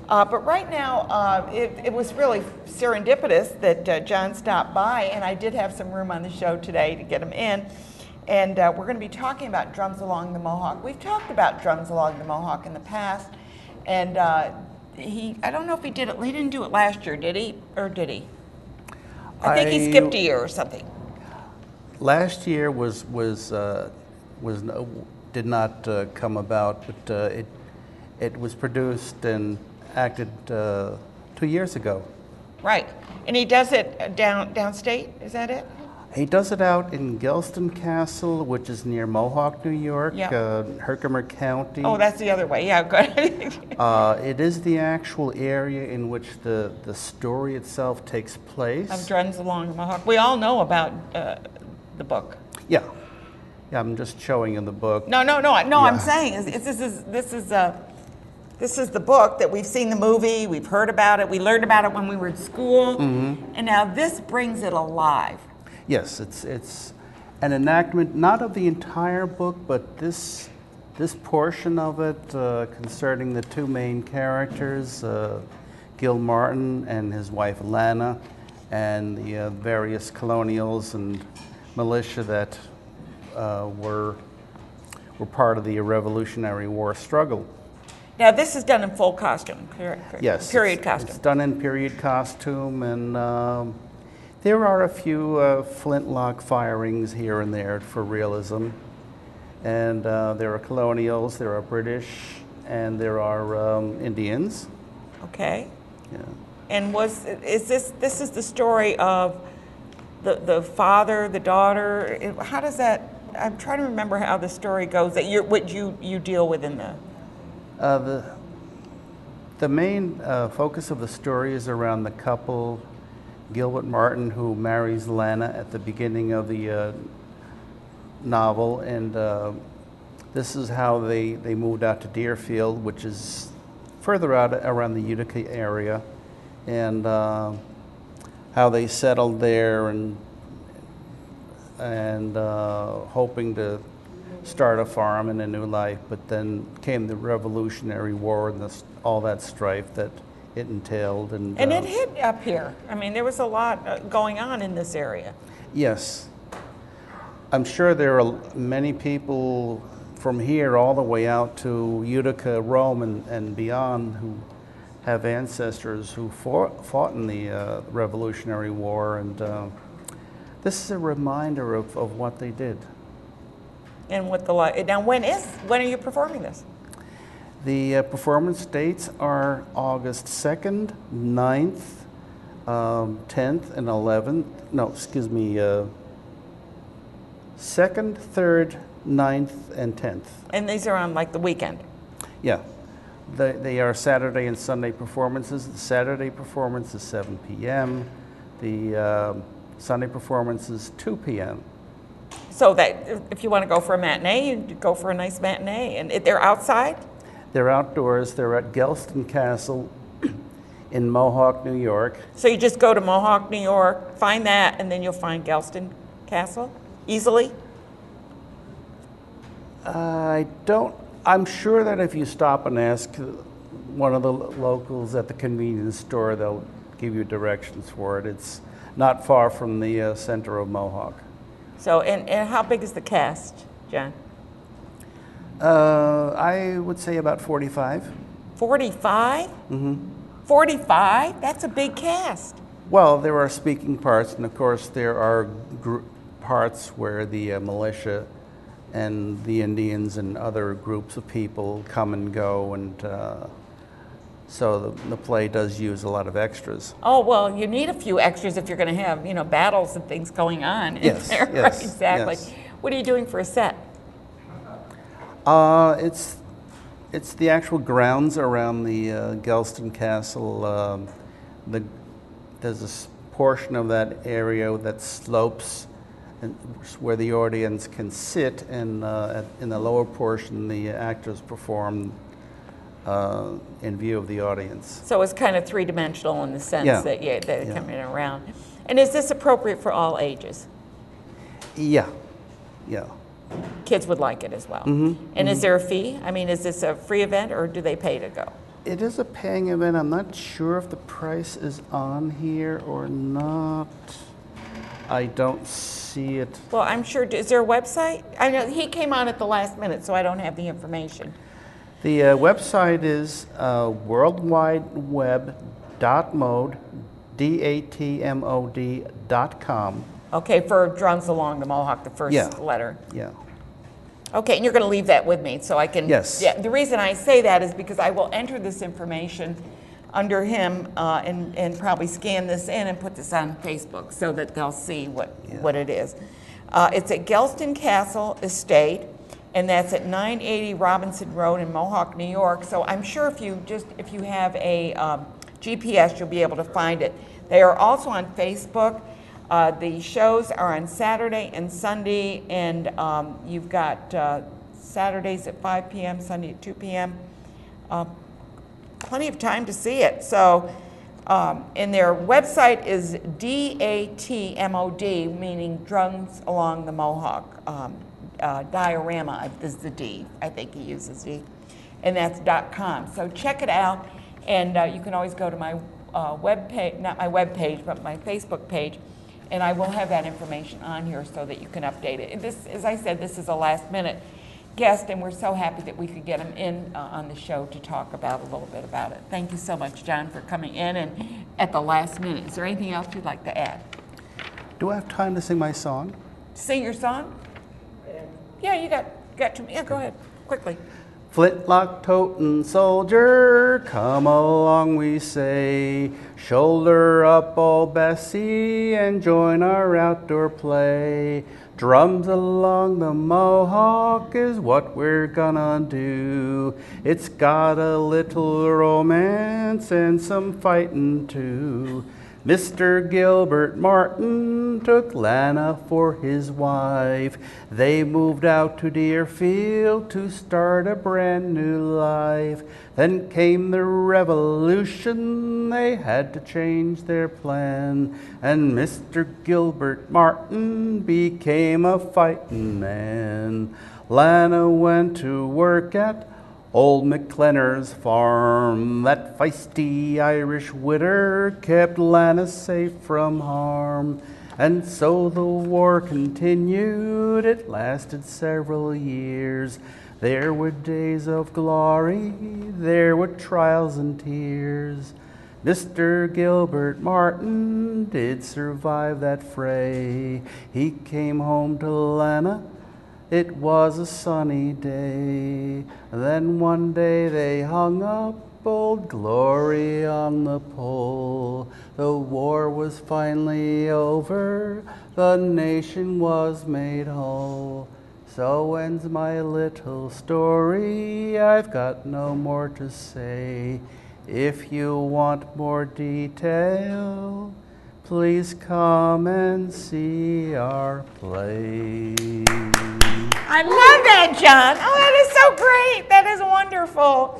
But right now, it was really serendipitous that John stopped by, and I did have some room on the show today to get him in. And we're going to be talking about Drums Along the Mohawk. We've talked about Drums Along the Mohawk in the past, and I don't know if he did it, he didn't do it last year, did he? Or did he? I think he skipped a year or something. Last year did not come about, but it was produced and acted 2 years ago. Right, and he does it downstate, is that it? He does it out in Geldston Castle, which is near Mohawk, New York, Herkimer County. Oh, that's the other way, yeah, good. It is the actual area in which the story itself takes place. Of Drums Along the Mohawk. We all know about the book. Yeah, I'm just showing in the book. No, I'm saying this is the book that we've seen the movie, we've heard about it, we learned about it when we were in school, and now this brings it alive. Yes, it's an enactment, not of the entire book, but this portion of it concerning the two main characters, Gil Martin and his wife Lana, and the various colonials and militia that were part of the Revolutionary War struggle. Now this is done in full costume, correct? Yes. Period costume. It's done in period costume, and there are a few flintlock firings here and there for realism. And there are colonials, there are British, and there are Indians. Okay. Yeah. And this is the story of the father, the daughter? How does that, I'm trying to remember how the story goes, that what you deal with in the... The main focus of the story is around the couple, Gilbert Martin, who marries Lana at the beginning of the novel, and this is how they moved out to Deerfield, which is further out around the Utica area, and how they settled there and hoping to start a farm and a new life, but then came the Revolutionary War and all that strife that it entailed. And it hit up here. I mean, there was a lot going on in this area. Yes. I'm sure there are many people from here all the way out to Utica, Rome, and beyond who have ancestors who fought in the Revolutionary War, and this is a reminder of what they did. And what the now when are you performing this? The performance dates are August 2nd, 9th, 10th, and 11th. No, excuse me, 2nd, 3rd, 9th, and 10th. And these are on like the weekend? Yeah. They are Saturday and Sunday performances. The Saturday performance is 7 p.m. The Sunday performance is 2 p.m. So that if you want to go for a matinee, you go for a nice matinee. And they're outside? They're outdoors. They're at Geldston Castle in Mohawk, New York. So you just go to Mohawk, New York, find that, and then you'll find Geldston Castle easily? I'm sure that if you stop and ask one of the locals at the convenience store, they'll give you directions for it. It's not far from the center of Mohawk. So, and how big is the cast, John? I would say about 45. 45? Mm-hmm. 45? That's a big cast. Well, there are speaking parts, and of course there are parts where the militia and the Indians and other groups of people come and go, and so the play does use a lot of extras. Oh, well, you need a few extras if you're going to have, battles and things going on. Yes, there. yes, exactly. Yes. What are you doing for a set? It's the actual grounds around the Geldston Castle. There's a portion of that area that slopes, and where the audience can sit, and in the lower portion, the actors perform in view of the audience. So it's kind of three-dimensional in the sense that they're coming around. And is this appropriate for all ages? Yeah. Kids would like it as well. Mm-hmm. And is there a fee? I mean, is this a free event, or do they pay to go? It is a paying event. I'm not sure if the price is on here or not. I don't see it. Well, I'm sure, is there a website? I know he came on at the last minute, so I don't have the information. The website is worldwideweb.mode, DATMOD.com. Okay, for Drums Along the Mohawk, the first Yeah. letter. Yeah. Okay, and you're going to leave that with me so I can. Yes. Yeah. The reason I say that is because I will enter this information under him and probably scan this in and put this on Facebook so that they'll see what it is. It's at Geldston Castle Estate, and that's at 980 Robinson Road in Mohawk, New York. So I'm sure if you have a GPS, you'll be able to find it. They are also on Facebook. The shows are on Saturday and Sunday, and you've got Saturdays at 5 p.m., Sunday at 2 p.m. Plenty of time to see it. So, and their website is DATMOD, meaning Drums Along the Mohawk. Diorama is the D. I think he uses D. And that's .com. So check it out, and you can always go to my web page, not my web page, but my Facebook page, and I will have that information on here so that you can update it. And this, as I said, this is a last-minute guest, and we're so happy that we could get him in on the show to talk about a little bit about it. Thank you so much, John, for coming in and at the last minute. Is there anything else you'd like to add? Do I have time to sing my song? Sing your song? Yeah, you got to me. Yeah, go ahead, quickly. Flintlock totin' soldier, come along we say, shoulder up old Bessie and join our outdoor play. Drums along the Mohawk is what we're gonna do. It's got a little romance and some fightin' too. Mr. Gilbert Martin took Lana for his wife. They moved out to Deerfield to start a brand new life. Then came the revolution, they had to change their plan. And Mr. Gilbert Martin became a fightin' man. Lana went to work at Old McLenner's farm. That feisty Irish widder kept Lana safe from harm. And so the war continued, it lasted several years. There were days of glory, there were trials and tears. Mr. Gilbert Martin did survive that fray. He came home to Lana, it was a sunny day. Then one day they hung up Old Glory on the pole. The war was finally over, the nation was made whole. So ends my little story, I've got no more to say. If you want more detail, please come and see our play. I love that, John. Oh, that is so great. That is wonderful.